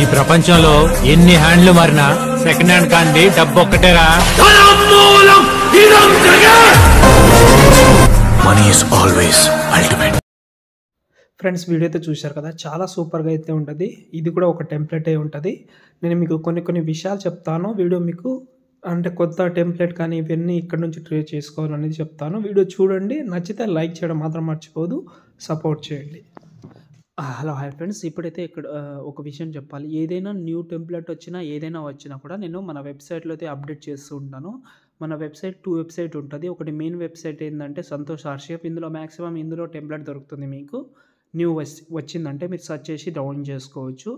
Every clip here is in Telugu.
ఈ ప్రపంచంలో ఎన్ని హ్యాండ్లు మారినా సెకండ్ హ్యాండ్ కాండి డబ్బు ఒక్కటేరా. Money is always ultimate. Friends, video అయితే చూశారు కదా, చాలా సూపర్గా అయితే ఉంటుంది. ఇది కూడా ఒక టెంప్లెట్ అయి ఉంటుంది. నేను మీకు కొన్ని విషయాలు చెప్తాను. వీడియో మీకు అంటే కొత్త టెంప్లెట్ కానీ ఇవన్నీ ఇక్కడ నుంచి ట్రై చేసుకోవాలనేది చెప్తాను. వీడియో చూడండి, నచ్చితే లైక్ చేయడం మాత్రం మర్చిపోదు, సపోర్ట్ చేయండి. హలో హాయ్ ఫ్రెండ్స్, ఇప్పుడైతే ఇక్కడ ఒక విషయం చెప్పాలి. ఏదైనా న్యూ టెంప్లెట్ వచ్చినా ఏదైనా వచ్చినా కూడా నేను మన వెబ్సైట్లో అయితే అప్డేట్ చేస్తూ ఉంటాను. మన వెబ్సైట్ 2 వెబ్సైట్ ఉంటుంది. ఒకటి మెయిన్ వెబ్సైట్ ఏంటంటే సంతోష్ ఆర్షిప్. ఇందులో మ్యాక్సిమం ఇందులో టెంప్లెట్ దొరుకుతుంది. మీకు న్యూ వచ్చిందంటే మీరు సెర్చ్ చేసి డౌన్లోడ్ చేసుకోవచ్చు.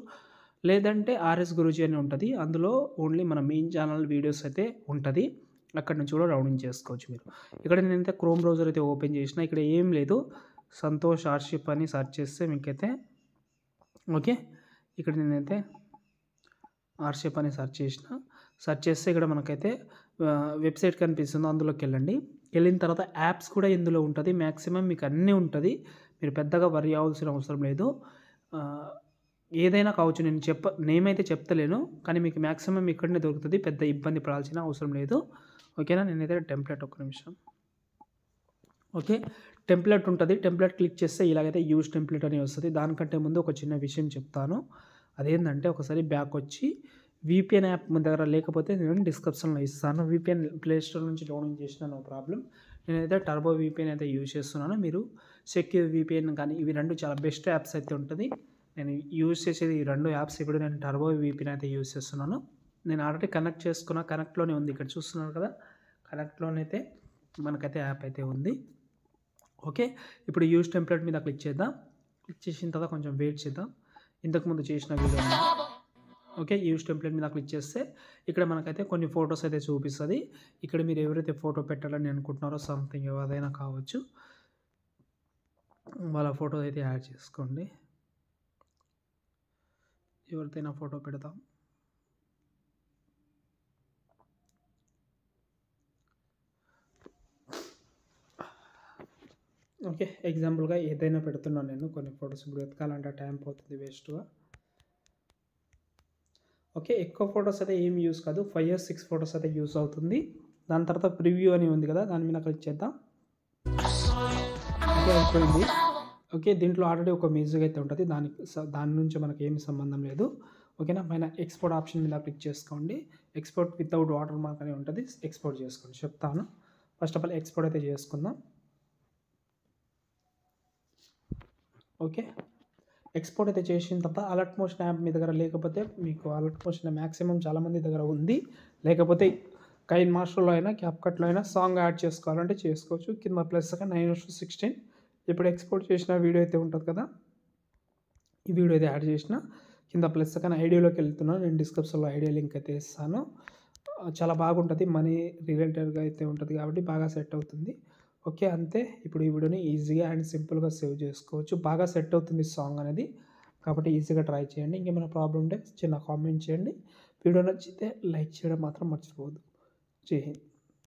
లేదంటే ఆర్ఎస్ గురూజీ అని ఉంటుంది. అందులో ఓన్లీ మన మెయిన్ ఛానల్ వీడియోస్ అయితే ఉంటుంది. అక్కడ నుంచి కూడా డౌన్లోడ్ చేసుకోవచ్చు మీరు. ఇక్కడ నేనైతే క్రోమ్ బ్రౌజర్ అయితే ఓపెన్ చేసిన. ఇక్కడ ఏం లేదు, సంతోష్ ఆర్షిప్ అని సెర్చ్ చేస్తే మీకైతే ఓకే. ఇక్కడ నేనైతే ఆర్షిప్ అని సెర్చ్ చేస్తే ఇక్కడ మనకైతే వెబ్సైట్ కనిపిస్తుందో అందులోకి వెళ్ళండి. వెళ్ళిన తర్వాత యాప్స్ కూడా ఇందులో ఉంటుంది. మ్యాక్సిమం మీకు అన్నీ ఉంటుంది. మీరు పెద్దగా వరి అవ్వాల్సిన అవసరం లేదు. ఏదైనా కావచ్చు, నేమైతే చెప్తలేను, కానీ మీకు మ్యాక్సిమం ఇక్కడనే దొరుకుతుంది. పెద్ద ఇబ్బంది పడాల్సిన అవసరం లేదు. ఓకేనా. నేనైతే టెంప్లెట్ ఒక్క నిమిషం. ఓకే, టెంప్లెట్ ఉంటుంది. టెంప్లెట్ క్లిక్ చేస్తే ఇలాగైతే యూజ్ టెంప్లెట్ అని వస్తుంది. దానికంటే ముందు ఒక చిన్న విషయం చెప్తాను. అదేంటంటే ఒకసారి బ్యాక్ వచ్చి VPN యాప్ మన దగ్గర లేకపోతే నేను డిస్క్రిప్షన్లో ఇస్తాను. VPN ప్లే స్టోర్ నుంచి డౌన్లోడ్ చేసిన నో ప్రాబ్లం. నేనైతే టర్బో VPN అయితే యూజ్ చేస్తున్నాను. మీరు సెక్యూర్ VPN కానీ ఇవి రెండు చాలా బెస్ట్ యాప్స్ అయితే ఉంటుంది. నేను యూజ్ చేసేది ఈ 2 యాప్స్. ఇప్పుడు నేను టర్బో VPN అయితే యూజ్ చేస్తున్నాను. నేను ఆల్రెడీ కనెక్ట్ చేసుకున్న, కనెక్ట్లోనే ఉంది. ఇక్కడ చూస్తున్నారు కదా, కనెక్ట్లోనైతే మనకైతే యాప్ అయితే ఉంది. ఓకే, ఇప్పుడు యూజ్ టెంప్లెట్ మీద క్లిక్ చేద్దాం. క్లిక్ చేసిన తర్వాత కొంచెం వెయిట్ చేద్దాం. ఇంతకుముందు చేసిన వీడియో. ఓకే, యూజ్ టెంప్లెట్ మీద క్లిక్ చేస్తే ఇక్కడ మనకైతే కొన్ని ఫొటోస్ అయితే చూపిస్తుంది. ఇక్కడ మీరు ఎవరైతే ఫోటో పెట్టాలని అనుకుంటున్నారో సంథింగ్ ఏదైనా కావచ్చు, వాళ్ళ ఫోటో అయితే యాడ్ చేసుకోండి. ఎవరిదైనా ఫోటో పెడతాం. ఓకే, ఎగ్జాంపుల్గా ఏదైనా పెడుతున్నాను నేను. కొన్ని ఫొటోస్ ఇప్పుడు వెతకాలంటే టైం పోతుంది వేస్ట్గా. ఓకే, ఎక్కువ ఫొటోస్ అయితే ఏం యూస్ కాదు, 5 or 6 ఫొటోస్ అయితే యూస్ అవుతుంది. దాని తర్వాత ప్రివ్యూ అని ఉంది కదా, దాని మీద క్లిక్ చేద్దాం. ఓకే, అయిపోయింది. ఓకే, దీంట్లో ఆల్రెడీ ఒక మ్యూజిక్ అయితే ఉంటుంది. దాని నుంచి మనకి ఏమి సంబంధం లేదు. ఓకేనా. పైన ఎక్స్పోర్ట్ ఆప్షన్ మీద క్లిక్ చేసుకోండి. ఎక్స్పోర్ట్ వితౌట్ వాటర్ మార్క్ అని ఉంటుంది. ఎక్స్పోర్ట్ చేసుకోండి. చెప్తాను. ఫస్ట్ ఆఫ్ ఆల్ ఎక్స్పోర్ట్ అయితే చేసుకుందాం. ఓకే, ఎక్స్పోర్ట్ అయితే చేసిన తర్వాత అలర్ట్ మోషన్ యాప్ మీ దగ్గర లేకపోతే, మీకు అలర్ట్ మోషన్ మ్యాక్సిమం చాలామంది దగ్గర ఉంది, లేకపోతే కైన్ మాస్టర్లో అయినా క్యాప్కట్లో అయినా సాంగ్ యాడ్ చేసుకోవాలంటే చేసుకోవచ్చు. కింద ప్లస్గా 9:16 ఇప్పుడు ఎక్స్పోర్ట్ చేసిన వీడియో అయితే ఉంటుంది కదా, ఈ వీడియో అయితే యాడ్ చేసిన. కింద ప్లస్గా ఐడియాలోకి వెళ్తున్నాను. నేను డిస్క్రిప్షన్లో ఐడియా లింక్ అయితే ఇస్తాను. చాలా బాగుంటుంది. మనీ రిలేటెడ్గా అయితే ఉంటుంది కాబట్టి బాగా సెట్ అవుతుంది. ఓకే, అంతే. ఇప్పుడు ఈ వీడియోని ఈజీగా అండ్ సింపుల్గా సేవ్ చేసుకోవచ్చు. బాగా సెట్ అవుతుంది సాంగ్ అనేది, కాబట్టి ఈజీగా ట్రై చేయండి. ఇంకేమైనా ప్రాబ్లం ఉంటే చిన్న కామెంట్ చేయండి. వీడియో నచ్చితే లైక్ చేయడం మాత్రం మర్చిపోవద్దు. జై హింద్.